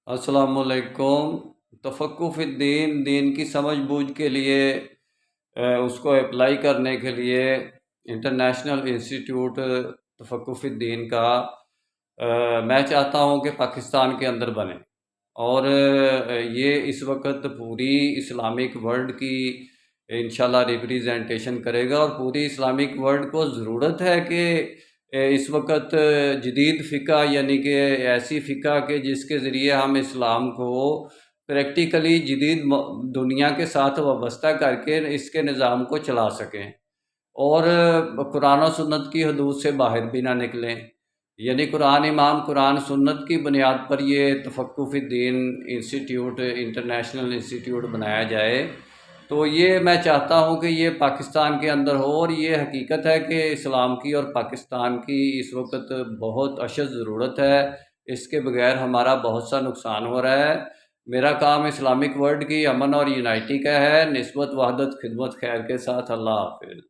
अस्सलाम वालेकुम। तफक्कुफ़ दीन, दीन की समझ बूझ के लिए उसको अप्लाई करने के लिए इंटरनेशनल इंस्टीट्यूट तफक्कुफ़ दीन का मैं चाहता हूँ कि पाकिस्तान के अंदर बने। और ये इस वक्त पूरी इस्लामिक वर्ल्ड की इंशाल्लाह रिप्रेजेंटेशन करेगा, और पूरी इस्लामिक वर्ल्ड को ज़रूरत है कि इस वक्त जदीद फ़िक़ा यानी कि ऐसी फ़िक़ा के जिसके ज़रिए हम इस्लाम को प्रैक्टिकली जदीद दुनिया के साथ वाबस्ता करके इसके निज़ाम को चला सकें, और कुरान और सुन्नत की हदूद से बाहर भी ना निकलें। यानी कुरान इमाम, कुरान सुन्नत की बुनियाद पर ये तफक्कुफ़ दीन इंस्टीट्यूट, इंटरनेशनल इंस्टीट्यूट बनाया जाए। तो ये मैं चाहता हूँ कि ये पाकिस्तान के अंदर हो, और ये हकीकत है कि इस्लाम की और पाकिस्तान की इस वक्त बहुत अशद ज़रूरत है। इसके बगैर हमारा बहुत सा नुकसान हो रहा है। मेरा काम इस्लामिक वर्ल्ड की अमन और यूनाइटी का है, निस्बत वहदत खिदमत खैर के साथ। अल्लाह हाफ़िज़।